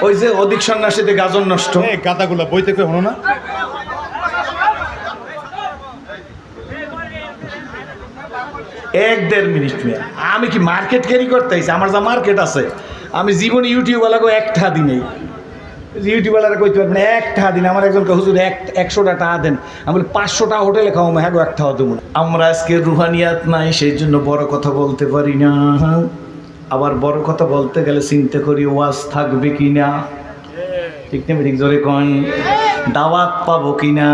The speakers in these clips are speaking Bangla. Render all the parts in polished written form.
ওই যে অধিক সন্ন্যাসীতে গাজন নষ্ট, গাদাগুলা বইতে কই হলো না। এক দেড় মিনিট মেয়ে আমি কি মার্কেট ক্যারি করতে আইছি? আমার যা মার্কেট আছে আমি জীবনে ইউটিউবওয়ালাকে একটা দিনেই ইউটিউবওয়ালারা কইতে পারবেন একটা দিন। আমার একজনকে হুজুর 100টা টাকা দেন, আমি বলি 500টা হোটেলে খাওয়া, হ্যাঁ গো একটা দেবো না। আমরা আজকে রুহানিয়াত নাই, সেই জন্য বড় কথা বলতে পারি না। আবার বড় কথা বলতে গেলে চিন্তা করি ওয়াজ থাকবে কিনা, ঠিক না? ঠিক জোরে কোন দাওয়াত পাবো কিনা,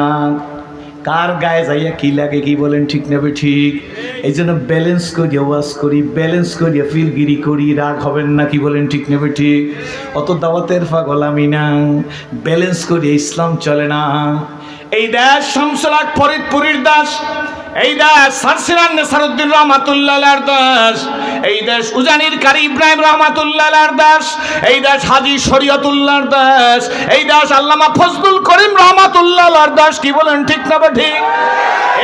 কার গায়ে যাইয়া কি লাগে, কি বলেন ঠিক নেবে ঠিক? এই জন্য ব্যালেন্স করিয়া ওয়াজ করি, ব্যালেন্স করিয়া ফিরগিরি করি, রাগ হবেন না, কি বলেন ঠিক নেবে ঠিক? অত দাওয়াতের পাগল আমি না, ব্যালেন্স করিয়া ইসলাম চলে না। এই দেশ শামসুল হক ফরিদপুরীর দাস, এই দেশ সারসিরান নেসারউদ্দিন রহমাতুল্লাহর দাস, এই দেশ উজানির কারি ইব্রাহিম রহমাতুল্লাহর দাস, এই দেশ হাজী শরীয়তুল্লাহর দাস, এই দেশ আল্লামা ফজলুল করিম রহমাতুল্লাহর দাস, কি বলেন ঠিক না ঠিক?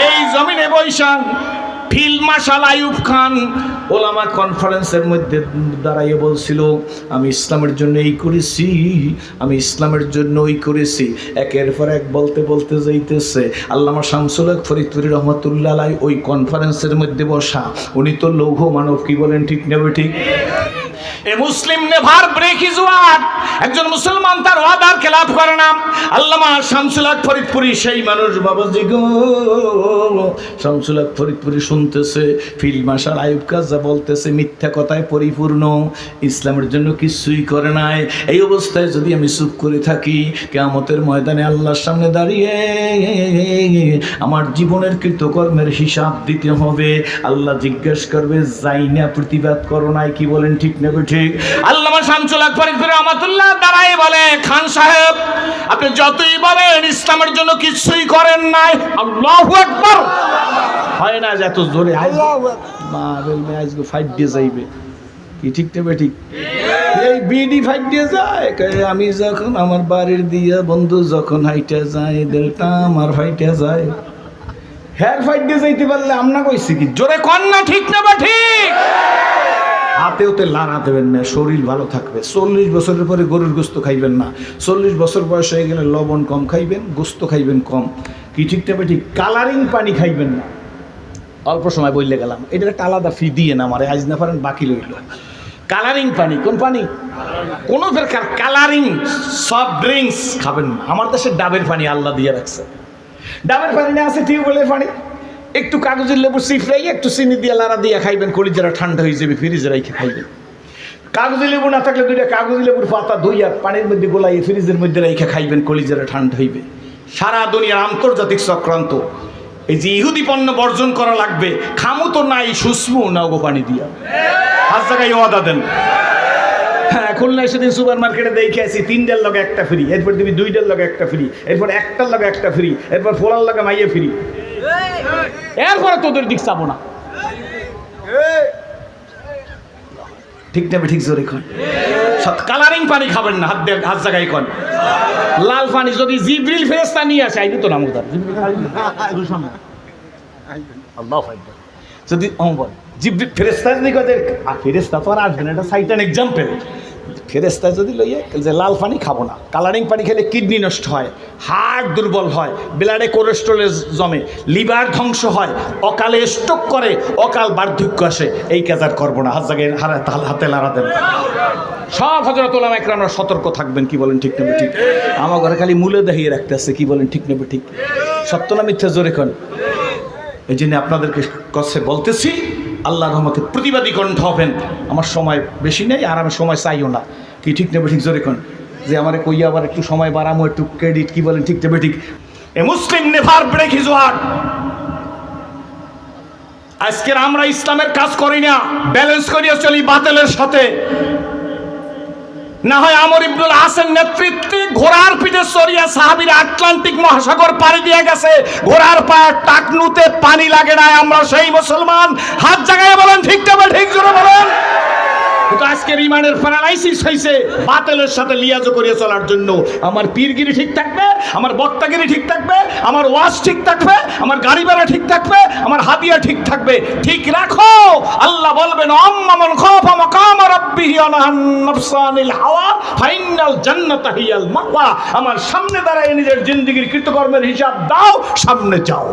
এই জমিনে বৈশাখ ফিল্ড মার্শাল আইয়ুব খান ওলামা কনফারেন্সের মধ্যে দাঁড়াইয়ে বলছিল, আমি ইসলামের জন্য এই করেছি, আমি ইসলামের জন্য ওই করেছি। একের পর এক বলতে বলতে যাইতেছে। আল্লামা শামসুল হক ফরিদপুরী রহমতুল্লাহ আলাইহি ওই কনফারেন্সের মধ্যে বসা, উনি তো লৌহ মানব, কি বলেন ঠিক নেবে ঠিক? এ মুসলিম নেভার ব্রেক হিজ ওয়ার্ড, একজন মুসলমান তার ওয়াদার খেলাফ করে না। আল্লামা শামসুল হক ফরিদপুরী সেই মানুষ, বাবাজি গো, শামসুল হক ফরিদপুরী শুনতেছে ফিল্ড মার্শাল আইয়ুব খান যা বলতেছে মিথ্যা কথায় পরিপূর্ণ, ইসলামের জন্য কিছুই করে নাই। এই অবস্থায় যদি আমি চুপ করে থাকি, কিয়ামতের ময়দানে আল্লাহর সামনে দাঁড়িয়ে আমার জীবনের কৃতকর্মের হিসাব দিতে হবে। আল্লাহ জিজ্ঞেস করবে যাই না প্রতিবাদ করো নাই, কি বলেন ঠিক নেবে ঠিক? আল্লামা শামসুল হক ফরিদপুরী রহমাতুল্লাহ দাঁড়ায় বলে, খান সাহেব আপনি যতই বলেন ইসলামের জন্য কিছুই করেন নাই। আল্লাহু আকবার। হয় না যে এত জোরে আজকে ফাইট দিয়ে যাইবে, কি ঠিক নেবে ঠিক? এই বিডি ফাইট দিয়ে যায়, আমি যখন আমার বাড়ির দিয়া বন্ধু যখন হাইটা যায়, দেলটা আমার ফাইটে যায়। হেয়ার ফাইট দিয়ে যাইতে পারলে আমরা কইছি কি জোরে কন না, ঠিক নেবে ঠিক? হাতেওতে লাড়া দেবেন না, শরীর ভালো থাকবে। 40 বছরের পরে গরুর গোস্ত খাইবেন না, 40 বছর বয়স হয়ে গেলে লবণ কম খাইবেন, গোস্ত খাইবেন কম, কি ঠিক নেবে ঠিক? কালারিং পানি খাইবেন না। অল্প সময় বললে গেলাম, এটা একটা আলাদা ফি দিয়ে না আমারে, আজ না পারেন বাকি লইল। কালারিং পানি, কোন পানি? কোনো প্রকার কালারিং সফট ড্রিঙ্কস খাবেন না। আমার দেশে ডাবের পানি আল্লাহ দিয়ে রাখছে, ডাবের পানি না আছে টিউবওয়েলের পানি, একটু কাগজের লেবু চিফরাই একটু চিনি দিয়ে লাড়া দিয়ে খাইবেন, কলিজারা ঠান্ডা হয়ে যাবে, ফ্রিজে রেখে খাইবেন। কাগজের লেবু না থাকলে 2টা কাগজের লেবুর পাতা ধুইয়া পানির মধ্যে গোলাইয়ে ফ্রিজের মধ্যে রেখে খাইবেন, কলিজারা ঠান্ডা হইবে। সারা দুনিয়ার আন্তর্জাতিক চক্রান্ত, এই যে ইহুদি পণ্য বর্জন করা লাগবে, খামু তো নাই সুস্মু না গো পানি দিয়া, হাত জায়গায় ওয়াদা দেন। হ্যাঁ, খুলনায় সেদিন সুপার মার্কেটে দেখে আসি 3টার লগে একটা ফ্রি, এরপর দিবি 2টার লগে একটা ফ্রি, এরপর 1টার লগে একটা ফ্রি, এরপর 4টার লগে মাইয়ে ফ্রি, এরপরে তোদের দিক চাবো না, ঠিক না? ঠিক জোরে কন। কালারিং পানি খাবেন না, হাত জায়গায় কন। লাল পানি যদি জিবরিল ফেরেশতা নিয়ে আসে, আইবি তো না মুদার যদি জিবরিল ফেরেশতা যদি কয়, ফেরেশতা তো আর আসবে না, এটা সাইটান এক্সাম্পল। ফেরেশতা যদি লইয়ে যে লাল পানি খাবো না, কালারিং পানি খেলে কিডনি নষ্ট হয়, হার্ট দুর্বল হয়, ব্লাডে কোলেস্টেরল জমে, লিভার ধ্বংস হয়, অকালে স্ট্রোক করে, অকাল বার্ধক্য আসে, এই কাজ আর করবো না। হাত জায়গায় হাতে লাড়া দেন। সব হযরত উলামা ইকরামরা সতর্ক থাকবেন, কি বলেন ঠিক নেবে ঠিক? আমার ঘরে খালি মূলে দেখিয়ে রাখতে আছে, কি বলেন ঠিক নেবে ঠিক? সত্য না মিথ্যা জোরে কোন? এই জন্য আপনাদেরকে কাছে বলতেছি, আল্লাহর রহমতে প্রতিবাদী কণ্ঠ হবেন। আমার সময় বেশি নেই, আর আমি সময় চাইও না, কি ঠিক নেবে ঠিক জোরে কোন? যে আমারে কইয়া আবার একটু সময় বাড়ামো, একটু ক্রেডিট, কি বলেন ঠিক নেবে ঠিক? এ মুসলিম নেভার ব্রেক হিজ ওয়ার্ড। আজকের আমরা ইসলামের কাজ করি না, ব্যালেন্স করিয়া চলি বাতিলের সাথে। না হয় আমর ইবনুল আসের নেতৃত্বে ঘোড়ার পিঠে চড়িয়া সাহাবীরা আটলান্টিক মহাসাগর পাড়ি দিয়ে গেছে, ঘোড়ার পায়ের টাকনুতে পানি লাগে না। আমরা সেই মুসলমান, হাত জাগায় বলেন ঠিক না ঠিক জোরে বলেন। হয়তো আজকের ইমানের প্যারালাইসিস হয়েছে বাতিলের সাথে লিয়াজ করিয়ে চলার জন্য। আমার পীরগিরি ঠিক থাকবে, আমার বক্তাগিরি ঠিক থাকবে, আমার ওয়াজ ঠিক থাকবে, আমার গাড়ি ভাড়া ঠিক থাকবে, আমার হাদিয়া ঠিক থাকবে। ঠিক রাখো, আল্লাহ বলবেন আম্মান খাফা মাকাম রাব্বিহি ওয়া নাহান নাফসা আনিল হাওয়া ফাইনাল জান্নাতা হিয়াল মাওয়া। আমার সামনে দাঁড়ায় নিজের জিন্দেগীর কৃতকর্মের হিসাব দাও, সামনে যাও।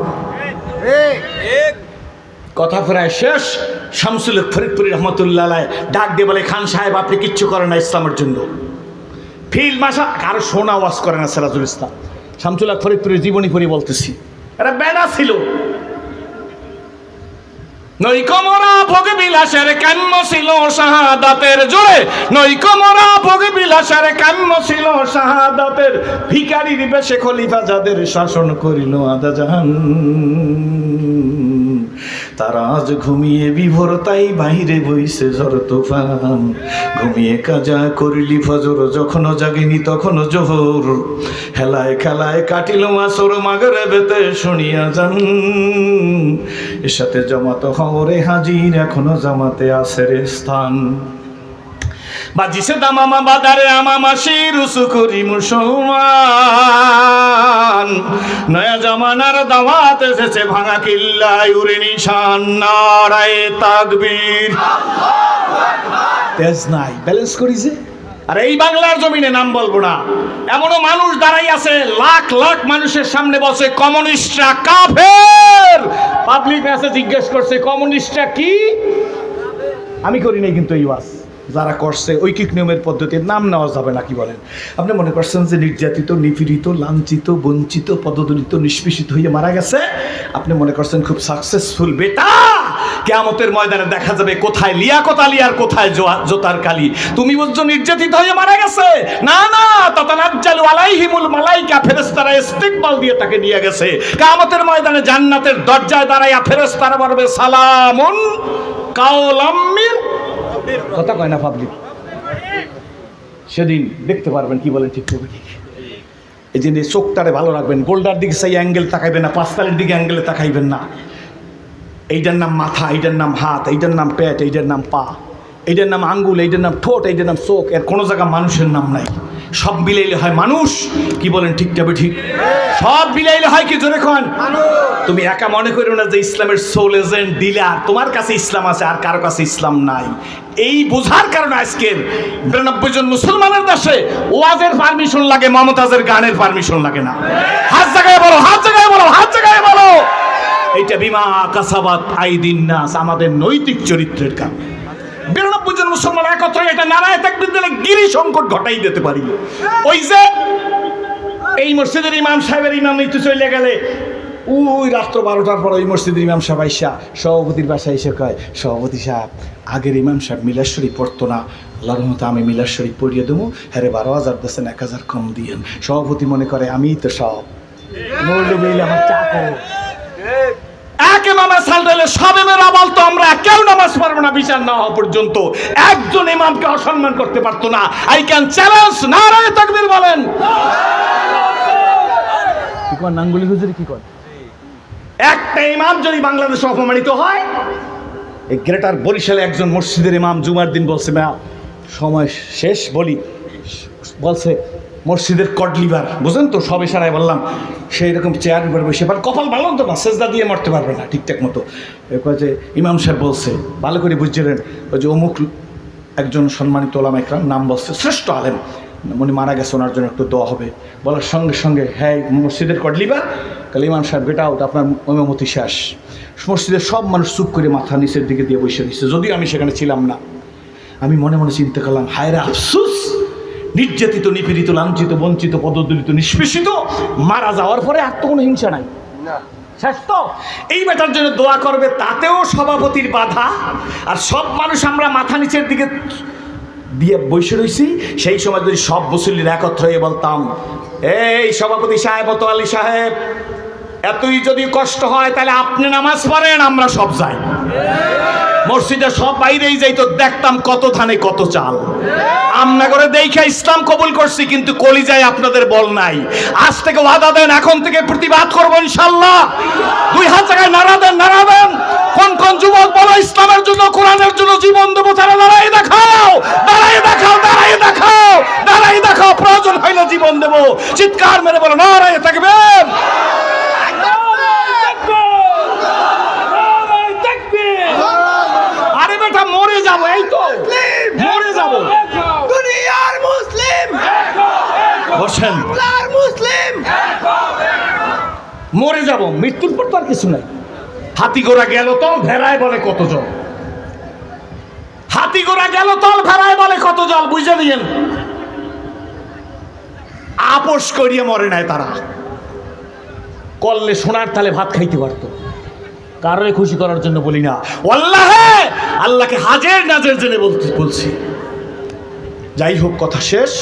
কথা প্রায় শেষ। শামসুল হক ফরিদপুরি রহমতুল্লাহ আলাইহি ডাক দিয়ে বলে, খান সাহেব আপনি কিচ্ছু করেন না ইসলামের জন্য, ফিল মাসা কারো শোনা ওয়াজ করে না সিরাজুল ইসলাম। শামসুল হক ফরিদপুরের জীবনী পড়ি বলতেছি, এরা বেড়া ছিল। নৈকমরা ভোগ বিলাসের কাম্য ছিল শাহাদাতের জোরে, নৈকমরা ভোগ বিলাসের কাম্য ছিল শাহাদাতের। ভিখারির বেশে খলিফা যাদের শাসন করিল আদা জাহান, তারা আজ ঘুমিয়ে বিভোর তাই বাহিরে বইছে ঝড় তুফান। ঘুমিয়ে কাজা করিলি ফজর, যখনও জাগিনি তখনও জোহর। হেলায় খেলায় কাটিল মাসর, মাগরিবেতে শুনিয়া যান। এর সাথে জামাত হওরে হাজির, এখনো জামাতে আসের স্থান। বাজিছে দামামা বাদারে আমামাসি, রুসু করি মুসলমান। নয়া জামানার দাওয়াত এসেছে, ভাঙা কিল্লায় উড়ে নিশান। নারায়ে তাকবীর, তেজ নাই, ব্যালেন্স করিছে। আর এই বাংলার জমিনে নাম বলবো না, এমনও মানুষ দাঁড়াই আছে, লাখ লাখ মানুষের সামনে বসে কমিউনিস্টরা কাফের। পাবলিক কাছে জিজ্ঞেস করছে কমিউনিস্টরা কি? আমি করি নাই কিন্তু এই ওয়াজ, যারা করছে ঐকিক নিয়মের পদ্ধতির নাম নেওয়া যাবে না। কি বলেন আপনি? মনে করছেন যে নির্যাতিত, নিপীড়িত, লাঞ্ছিত, বঞ্চিত, পদদলিত, নিষ্পেষিত হয়ে মারা গেছে, আপনি মনে করছেন খুব সাকসেসফুল। বেটা, কিয়ামতের ময়দানে দেখা যাবে কোথায় লিয়াকত আলী আর কোথায় জোতার কালি। তুমি বুঝছো নির্যাতিত হয়ে মারা গেছে? না না, তাতানাজ্জালু আলাইহিমুল মালাইকা, ফেরেশতারা ইস্তিকবাল দিয়ে তাকে নিয়ে গেছে। কিয়ামতের ময়দানে জান্নাতের দরজায় দাঁড়ায়া ফেরেশতারা বলবে সালামুন কাওলাম মির। কথা কয় না পাবলিক? সেদিন দেখতে পারবেন কি বলেন ঠিক ঠিক। এই জন্য চোখটারে ভালো রাখবেন, গোল্ডার দিকে সেই অ্যাঙ্গেল তাকাইবেন না, পাঁচতালের দিকে অ্যাঙ্গেলে তাকাইবেন না। এইটার নাম মাথা, এইটার নাম হাত, এইটার নাম পেট, এইটার নাম পা, এইটার নাম আঙ্গুল, এইটার নাম ঠোঁট, এইটার নাম চোখ। এর কোনো জায়গা মানুষের নাম নাই। সব মিলাইলে হয় মানুষ। কি বলেন ঠিক যাবে? ঠিক। সব মিলাইলে হয় কি? জোরে খান। তুমি একা মনে করো না যে ইসলামের সোল এজেন্ট ডিলার, তোমার কাছে ইসলাম আছে আর কারো কাছে ইসলাম নাই। এই বোঝার কারণে আজকের 92 জন মুসলমানের দেশে ওয়াজের পারমিশন লাগে, মমতাজের গানের পারমিশন লাগে না। হাত জায়গায় বলো, হাত জায়গায় বলো, হাত জায়গায় বলো। এইটা বিমা কাসাবাত আইদিন নাস, আমাদের নৈতিক চরিত্রের কারণে। 92 জন মুসলমান একত্রে এটা নারায়ে তাকবীর দিলে গিরি সংকট ঘটাই দিতে পারি। ওই যে এই মসজিদের ইমাম সাহেবের ইমামতি চলে গেলে, ওই রাত্র 12টার পর ওই মসজিদের ইমাম সাহেব আইসা সভাপতির বাসায় এসে কয়, সভাপতি সাহেব আগের ইমাম সাহেব মিলাদ শরীফ পড়তো না, আল্লাহর রহমতে আমি মিলাদ শরীফ পড়িয়ে দেবো, হ্যাঁ 12,000 দিয়েছেন, 1,000 কম দিয়েন। সভাপতি মনে করে আমিই তো সব, মৌলবী আমার চাকর। একে মামা সালটাইলে সব এমেরা বলতো আমরা কেউ নামাজ পড়বো না বিচার না হওয়া পর্যন্ত। একজন ইমামকে অসম্মান করতে পারতো না। আই ক্যান চ্যালেঞ্জ, নারায়ে তাকবীর বলেন। কি কর নাঙ্গুলি হুজুরি কি কর? একটা ইমাম যদি বাংলাদেশে অপমানিত হয়, এই গ্রেটার বরিশালে একজন মসজিদের ইমাম জুমার দিন বলছে, না সময় শেষ বলি, বলছে মসজিদের কডলিভার বুঝেন তো, সবে সারাই বললাম, সেই রকম চেয়ার উপরে বসে, এবার কপাল ভালো তো না, সেজদা দিয়ে মরতে পারবে না ঠিকঠাক মতো। এরপর যে ইমাম সাহেব বলছে, ভালো করে বুঝছিলেন, ওই যে অমুক একজন সম্মানিত ওলামা ইকরাম নাম বলছে, শ্রেষ্ঠ আলেম, উনি মারা গেছে, ওনার জন্য একটু দোয়া হবে। বলার সঙ্গে সঙ্গে হ্যাঁ মসজিদের কডলিভার, কাল ইমাম সাহেব গেট আউট, আপনার ইমামতি শেষ। মসজিদের সব মানুষ চুপ করে মাথা নিচের দিকে দিয়ে বসে দিচ্ছে, যদিও আমি সেখানে ছিলাম না। আমি মনে মনে চিন্তা করলাম, হায় রে আফসোস, নির্যাতিত, নিপীড়িত, লাঞ্ছিত, বঞ্চিত, পদদলিত, নিষ্পেষিত মারা যাওয়ার পরে আর তো কোনো হিংসা নাই, শেষ তো। এই ব্যাটার জন্য দোয়া করবে, তাতেও সভাপতির বাধা। আর সব মানুষ আমরা মাথা নিচের দিকে দিয়ে বসে রয়েছি। সেই সময় যদি সব মুসল্লিরা একত্র হয়ে বলতাম, এই সভাপতি সাহেব, মতোয়ালি সাহেব, এতই যদি কষ্ট হয় তাহলে আপনি নামাজ পড়েন, আমরা সব যাই। মসজিদে সব বাইরেই যাইতো, দেখতাম কত ধানে কত চাল। আমনা করে দেখে ইসলাম কবুল করছি, কিন্তু কলিজায় আপনাদের বল নাই। আজ থেকে ওয়াদা দেন, এখন থেকে প্রতিবাদ করবো ইনশাল্লাহ। 2 হাত জায়গায় নাড়া দেন, নাড়া দেন। কোন কোন যুবক বলো ইসলামের জন্য, কোরআনের জন্য জীবন দেবো, তারা দাঁড়াই দেখাও, দাঁড়াই দেখাও, দাঁড়াই দেখাও, দাঁড়াই দেখাও। প্রয়োজন হইলে জীবন দেবো। চিৎকার মেরে বলো নারায়ে তাকবীর। আরে বেটা মরে যাবো, এই তো মরে যাবো। দুনিয়ার মুসলিম বসেন, মুসলিম মরে যাব, মৃত্যুর পর তো আর কিছু নাই। হাতি ঘোড়া গেল তল, ভেড়ায় বলে কত জল। হাতি ঘোড়া গেল তল, ভেড়ায় বলে কত জল। বুঝে নিয়েন, আপোষ করিয়ে মরে নাই তারা। করলে সোনার তালে ভাত খাইতে পারতো। কারণে খুশি করার জন্য বলি না, আল্লাহে আল্লাহকে হাজের নাজের জন্য বলছি। যাই হোক, কথা শেষ।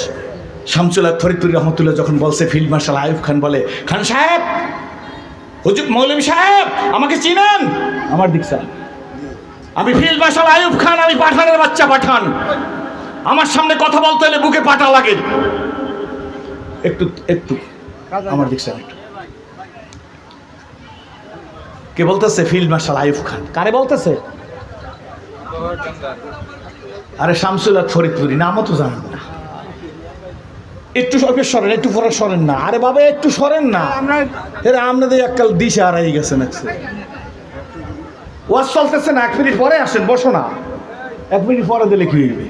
শামসুল হক ফরিদপুরি রহমতুল্লাহ যখন বলছে, ফিল্ড মার্শাল আইয়ুব খান বলে, খান সাহেব, হুজুর মৌলভী সাহেব আমাকে চিনেন? আমার দিক স্যার, আমি ফিল্ড মার্শাল আইয়ুব খান, আমি পাঠানের বাচ্চা পাঠান। আমার সামনে কথা বলতে হলে বুকে পাটা লাগে। একটু একটু আমার দিক স্যার, একটু। কে বলতেছে? Field marshal Ayub Khan. কারে বলতেছে? আরে শামসুল হক ফরিদপুরি, নামও তো জানেন না। একটু সরেন, একটু পরে সরেন না। আরে বাবা একটু সরেন না, আপনাদের এককাল দিশে হারাই গেছেন। ওয়াজ চলতেছে না, 1 মিনিট পরে আসেন, বসো না। 1 মিনিট পরে দিলে কি হইবে?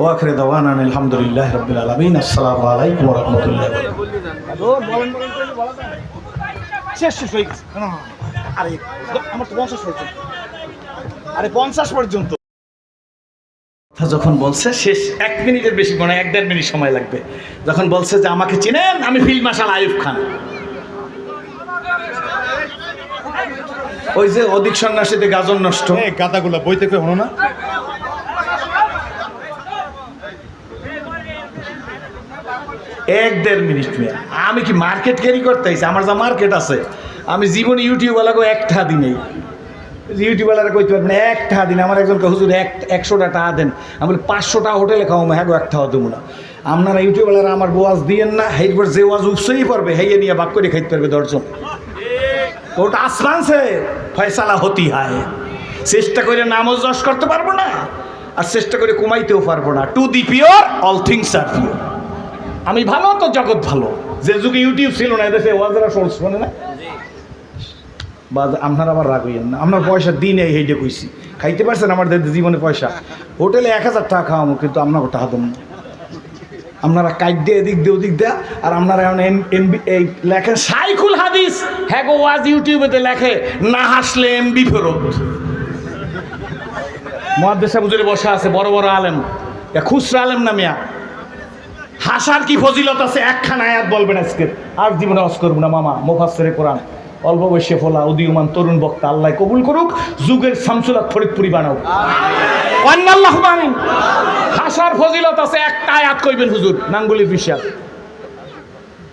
ওয়াখির দাওয়ানা আলহামদুলিল্লাহি রাব্বিল আলামিন। আসসালামু আলাইকুম ওয়া রাহমাতুল্লাহি ওয়া বারাকাতুহু। শেষ হয়ে গেছে। আরে আমার তো 50 পর্যন্ত, আরে 50 পর্যন্ত যখন বলছে, শেষ 1 মিনিটের বেশি মনে হয়, 1-1.5 মিনিট সময় লাগবে। যখন বলছে যে আমাকে চিনেন, আমি ফিল্ড মার্শাল আইয়ুব খান। ওই যে অধিক সন্ন্যাসীতে গাজন নষ্ট, গাদাগুলা বই থেকে হলো না। এক 1.5 মিনিট। আমি কি মার্কেট ক্যারি করতে আইছি? আমার যা মার্কেট আছে, আমি জীবনে ইউটিউবওয়ালাকে একটা দিনেই, ইউটিউবওয়ালারা কইতে পারবেন একটা দিন। আমার একজনকে হুজুর 100টা টাকা দেন। আমি বলি 500টা হোটেলে খাওয়াবো, হ্যাঁ গো একটা দেবো না। আপনারা ইউটিউবওয়ালারা আমার ওয়াজ দিয়েন না, হেরপর যে ওয়াজ উপসেই পারবে হেয়ে নিয়ে বাক করে খাইতে পারবে 10 জন। ওটা আসমান সে ফয়সালা হতি হয়। চেষ্টা করে নামাজ যশ করতে পারবো না, আর চেষ্টা করে কমাইতেও পারবো না। To the pure all things are pure. আমি ভালো তো জগৎ ভালো। যে যুগে ইউটিউব ছিল না, এদেশে ওয়াজরা শোনে না। বা আপনার আবার রাগ হইয়েন না, আপনার পয়সা দিন এই হেঁটে কইছি, খাইতে পারছেন আমার জীবনে পয়সা। হোটেলে 1000 টাকা খাওয়াবো, কিন্তু আপনাকে টাকা দেবো না। আপনারা কাইট দিয়ে এদিক দিয়ে ওদিক দেয়া, আর আপনারা এখন এই লেখেন শাইখুল হাদিস, হ্যাঁ গো ওয়াজ ইউটিউবেতে লেখে, না হাসলে এমবি ফেরত। মুহাদ্দিস হুজুরে বসা আছে, বড় বড় আলেম, খুচরা আলেম না মিয়া। হাসার কি ফজিলত আছে? একখানা আয়াত বলবেন আজকে, আর জীবনে ওয়াজ করবো না মামা। মুফাসসিরে কোরআন, অল্প বয়সে ফোলা, উদীয়মান তরুণ বক্তা, আল্লাহ কবুল করুক, যুগের শামসুল হক ফরিদপুরি বানাও। আল্লাহুম্মা আমিন। হাসার ফজিলত আছে, একটা আয়াত কইবেন হুজুর, নাঙ্গুলি ফিশাল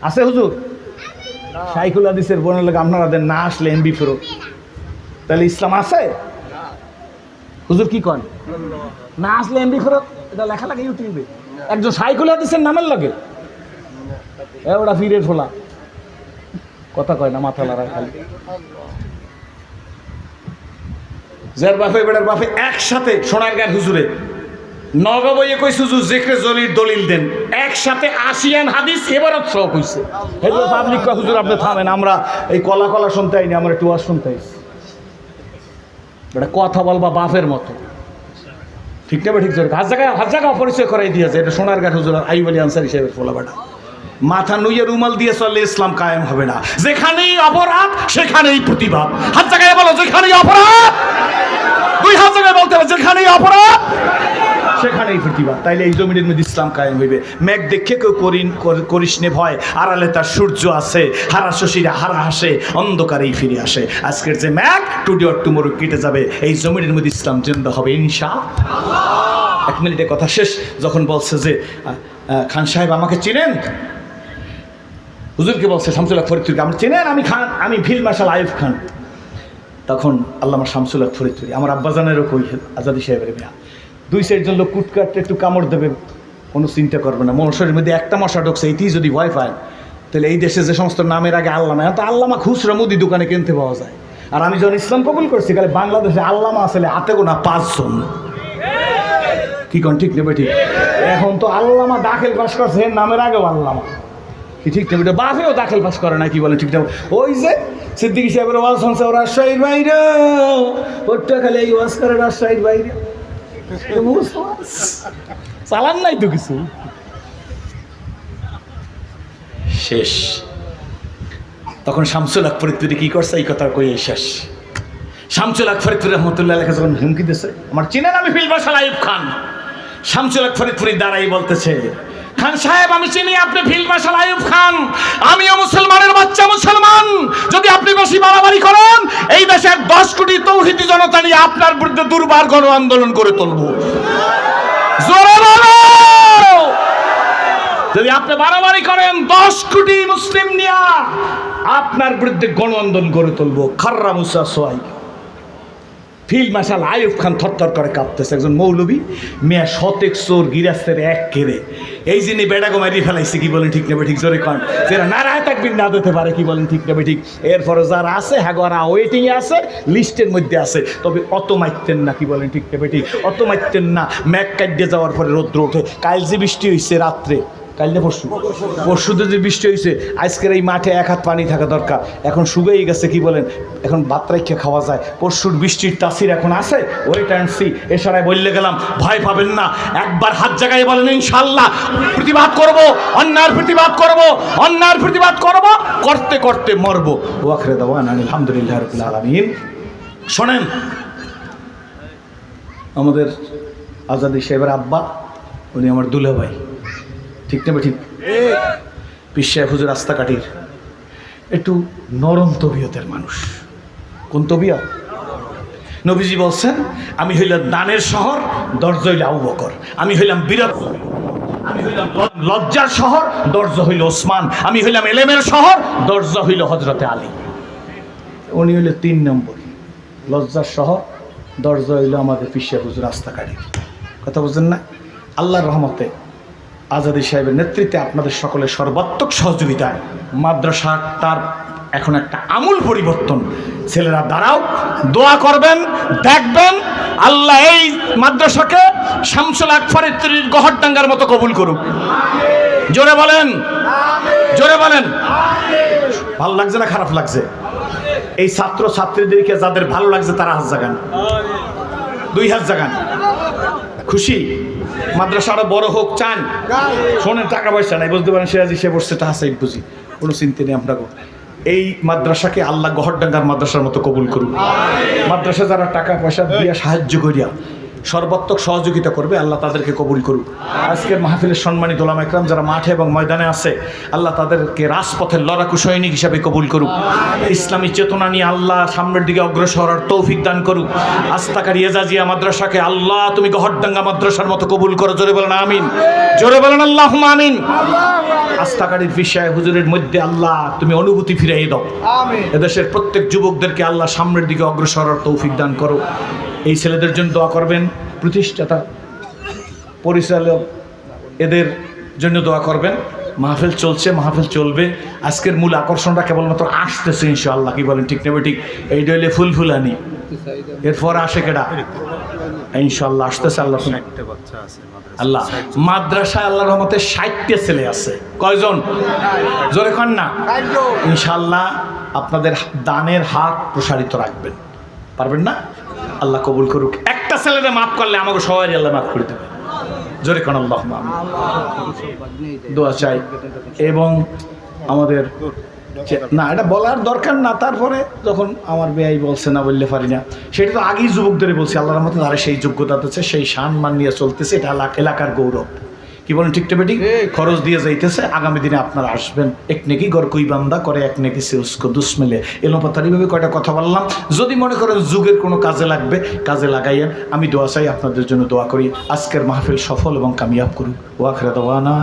আছে হুজুর। শাইখুল হাদিসের বোনের লোক আপনারা দেন, না আসলে এমবি ফেরত। তাহলে ইসলাম আছে হুজুর? কি কন? না আসলে এমবি ফেরত, এটা লেখা লাগে ইউটিউবে। একজন শাইখুল হাদিসের নামের লাগে, ওটা ফিরের ফোলা, কথা কয় না, মাথা লড়াই খালি। যার বাপে বেড়ার বাপে একসাথে সোনারগাঁর হুজুরে নগবইয়ে কইছে হুজুর জিকরে জলির দলিল দেন, একসাথে 80 হাদিস এবারত সহ কইছে। হেলো পাবলিক কয় হুজুর আপনি থামেন, আমরা এই কলা কলা শুনতে আইনি, আমরা একটু ওয়াজ শুনতে আইছি। এটা কথা বলবা বাপের মতো, ঠিক না? ঠিক আছে, হাত জায়গা পরিচয় করাই দিয়েছে। এটা সোনারগাঁর হুজুর আইয়ুব আলী আনসারী সাহেবের ফোলা বেটা। মাথা নুইয়ে রুমাল দিয়ে চললে ইসলাম কায়েম হবে না। যেখানেই অপরাধ সেখানেই প্রতিবাদ। হাত জায়গায় বলো, যেখানেই অপরাধ। 2 হাত জায়গায় বলতে হবে, যেখানেই অপরাধ সেখানেই প্রতিবাদ। তাইলে এই জমিনের মধ্যে ইসলাম কায়েম হইবে। মেঘ দেখে কেউ করিস নে ভয়, আড়ালে তার সূর্য আছে, হারা শশীরা হারা হাসে, অন্ধকারেই ফিরে আসে। আজকের যে মেঘ টুডে অর টুমরো কেটে যাবে, এই জমিনের মধ্যে ইসলাম জিন্দা হবে ইনশাআল্লাহ। 1 মিনিটে কথা শেষ। যখন বলছে যে খান সাহেব আমাকে চিনেন, হুজুরকে বলছে শামসুল হক ফরিদপুরকে, আপনি চেনেন? আমি খান, আমি ফিল্ড মার্শাল আইয়ুব খান। তখন আল্লামা শামসুল হক ফরিদপুরি, আমার আব্বাজানেরও কই আজাদি সাহেবের মেয়া, 2-4 লোক কুট কাটতে একটু কামড় দেবে, কোনো চিন্তা করবে না। মশারির মধ্যে একটা মশা ঢুকছে, এইটি যদি ভয় পায়, তাহলে এই দেশে যে সমস্ত নামের আগে আল্লামা, তো আল্লামা খুচরা মুদি দোকানে কিনতে পাওয়া যায়। আর আমি যখন ইসলাম কবুল করছি, তাহলে বাংলাদেশে আল্লামা আসলে হাতে গোনা 5 জন। কি কোন ঠিক নেবে ঠিক? এখন তো আল্লামা দাখিল পাস করছে, নামের আগেও আল্লামা, কি ঠিক নেবে? বাপেও দাখিল পাস করে না, কি বলেন ঠিক নেবে? ওই যে সিদ্দিকী সাহেবের ওয়াজ শুনছে, ও রাজশাহীর বাইরে, ওটা খালি এই ওয়াজ করে রাজশাহীর বাইরে, চালান নাই তো কিছু, শেষ। তখন শামসুল হক ফরিদপুরি কি করছে, এই কথা কই শেষ। শামসুল হক ফরিদপুরি রহমতুল্লাহ আলাইহি যখন হুমকি দিচ্ছে, আমার চিনেন আমি ফিল্ড মার্শাল আইয়ুব খান, শামসুল হক ফরিদপুরি দাঁড়াই বলতেছে, খান সাহেব আমি চিনি আপনি ফিল্ড মার্শাল আইয়ুব খান, আমিও মুসলমানের বাচ্চা মুসলমান, যদি আপনি বেশি বাড়াবাড়ি করেন এই দেশের 10 কোটি তৌহিদি জনতা নিয়ে আপনার বিরুদ্ধে দুর্বার গণ আন্দোলন করে তুলব। জোরে বলো, যদি আপনি বাড়াবাড়ি করেন 10 কোটি মুসলিম নিয়ে আপনার বিরুদ্ধে গণ আন্দোলন গড়ে তুলব। খাররা মুসা সোয়াই ফিল্ড মার্শাল আইয়ুব খান থরথর করে কাঁপতেছে, একজন মৌলবী মেয়া শতেক চোর গিরাস্তের এক কেড়ে, এই যিনি বেড়াগো মারি ফেলাইছে, কি বলেন ঠিক নেবে ঠিক? জোরে কন, যারা নারায় তাকবীর না দিতে পারে, কি বলেন ঠিক নেবে ঠিক? এরপরে যারা আছে হ্যাগোরা ওয়েটিংয়ে আছে, লিস্টের মধ্যে আছে, তবে অত মারতেন না, কি বলেন ঠিক নেবে ঠিক? অত মারতেন না। ম্যাক কাটিয়ে যাওয়ার পরে রৌদ্র ওঠে, কাল যে বৃষ্টি হয়েছে রাত্রে, কাল না পরশুতে যে বৃষ্টি হয়েছে, আজকের এই মাঠে 1 হাত পানি থাকা দরকার, এখন শুকিয়ে গেছে, কি বলেন? এখন ভাত রাইখা খাওয়া যায়। পরশুর বৃষ্টির তাসির এখন আছে, ওয়েট অ্যান্ড সি। এছাড়াই বললে গেলাম, ভয় পাবেন না, একবার হাত জায়গায় বলেন ইনশাল্লাহ প্রতিবাদ করব, অন্যায়ের প্রতিবাদ করব, অন্যায়ের প্রতিবাদ করব, করতে করতে মরব। ওয়াখরে দাওয়ানা আলহামদুলিল্লাহ রাব্বিল আলামিন। শোনেন, আমাদের আজাদি সাহেবের আব্বা, উনি আমার দুলাভাই, ঠিক না ঠিক? পীর সাহেব হুজুর রাস্তাকাঠির একটু নরম তবিয়তের মানুষ। কোন তবিয়ত? নবীজি বলছেন, আমি হইলাম দানের শহর, দরজা হইল আবু বকর। আমি হইলাম বীরত্ব, আমি হইলাম লজ্জার শহর, দরজা হইল ওসমান। আমি হইলাম এলেমের শহর, দরজা হইল হযরতে আলী। উনি হইল 3 নম্বর, লজ্জার শহর, দরজা হইল আমাদের পীর সাহেব হুজুর রাস্তাকাঠির। কথা বুঝছেন না? আল্লাহর রহমতে আজাদি সাহেবের নেতৃত্বে আপনাদের সকলের সর্বাত্মক সহযোগিতায় মাদ্রাসা তার এখন একটা আমূল পরিবর্তন। ছেলেরা দাঁড়াও, দোয়া করবেন, দেখবেন আল্লাহ এই মাদ্রাসাকে শামসুল হক ফরিদপুরির গহরডাঙ্গার মতো কবুল করুক। জোরে বলেন, জোরে বলেন। ভালো লাগছে না খারাপ লাগছে? এই ছাত্র ছাত্রীদেরকে যাদের ভালো লাগছে তারা হাত জাগান, 2 হাত জাগান। খুশি? মাদ্রাসা আরো বড় হোক চান? শোনেন, টাকা পয়সা নাই, বুঝতে পারেন, সিরাজি সে বসছে টাকা সাইড বুঝি, কোনো চিন্তা নেই আপনাকে। এই মাদ্রাসাকে আল্লাহ গহরডাঙ্গার মাদ্রাসার মতো কবুল করুন। মাদ্রাসা যারা টাকা পয়সা দিয়ে সাহায্য করিয়া সর্বাত্মক সহযোগিতা করবে, আল্লাহ তাদেরকে কবুল করুক। আজকের মাহফিলের সম্মানিত ওলামা একরাম যারা মাঠে এবং ময়দানে আছে, আল্লাহ তাদেরকে রাজপথের লড়াকু সৈনিক হিসাবে কবুল করুক। ইসলামী চেতনা নিয়ে আল্লাহ সামনের দিকে অগ্রসর হওয়ার তৌফিক দান করুক। আস্তাকার এজাজিয়া মাদ্রাসাকে আল্লাহ তুমি গহরডাঙ্গা মাদ্রাসার মতো কবুল করো। জোরে বলেন আমিন, জোরে বলেন আল্লাহুম্মা আমিন। আস্তাকারির বিষয় হুজুরের মধ্যে আল্লাহ তুমি অনুভূতি ফিরিয়ে দাও। এদেশের প্রত্যেক যুবকদেরকে আল্লাহ সামনের দিকে অগ্রসর হওয়ার তৌফিক দান করো। এই ছেলেদের জন্য দোয়া করবেন, প্রতিষ্ঠাতা পরিচালক এদের জন্য দোয়া করবেন। মাহফিল চলছে, মাহফিল চলবে। আজকের মূল আকর্ষণটা কেবলমাত্র আসতেছে ইনশাআল্লাহ, কি বলেন ঠিক নেবে ঠিক? এই ডইলে ফুলফুলানি, এরপর আসে কেডা? ইনশাআল্লাহ আসতেছে। আল্লাহ আল্লাহ মাদ্রাসায় আল্লাহর রহমতে 60টা ছেলে আছে। কয়জন? জোরে কন না। ইনশাআল্লাহ আপনাদের দানের হাত প্রসারিত রাখবেন, পারবেন না? আল্লাহ কবুল করুক। একটা ছেলেরে মাফ করলে আমাকে সবাই আল্লাহ মাফ করে দেবে। জোরে কোন আল্লাহ দোয়া চাই। এবং আমাদের না, এটা বলার দরকার না, তারপরে যখন আমার বেয়াই বলছে না বললে পারি না, সেটা তো আগেই যুবকদের বলছি। আল্লাহর রহমতে তারা সেই যোগ্যতা আছে, সেই সম্মান নিয়ে চলতেছে। এটা এলাকার গৌরব, কি বলেন ঠিক ঠিক? খরচ দিয়ে যাইতেছে। আগামী দিনে আপনারা আসবেন। এক নেকি গর কুই বান্দা করে, এক নেকি সে উস্কো দুসমেলে। এলোপাতারিভাবে কয়টা কথা বললাম। যদি মনে করেন যুগের কোনো কাজে লাগবে, কাজে লাগাইয়েন। আমি দোয়া চাই, আপনাদের জন্য দোয়া করি। আজকের মাহফিল সফল এবং কামিয়াব করুক। ওয়াখির দাওয়ানা।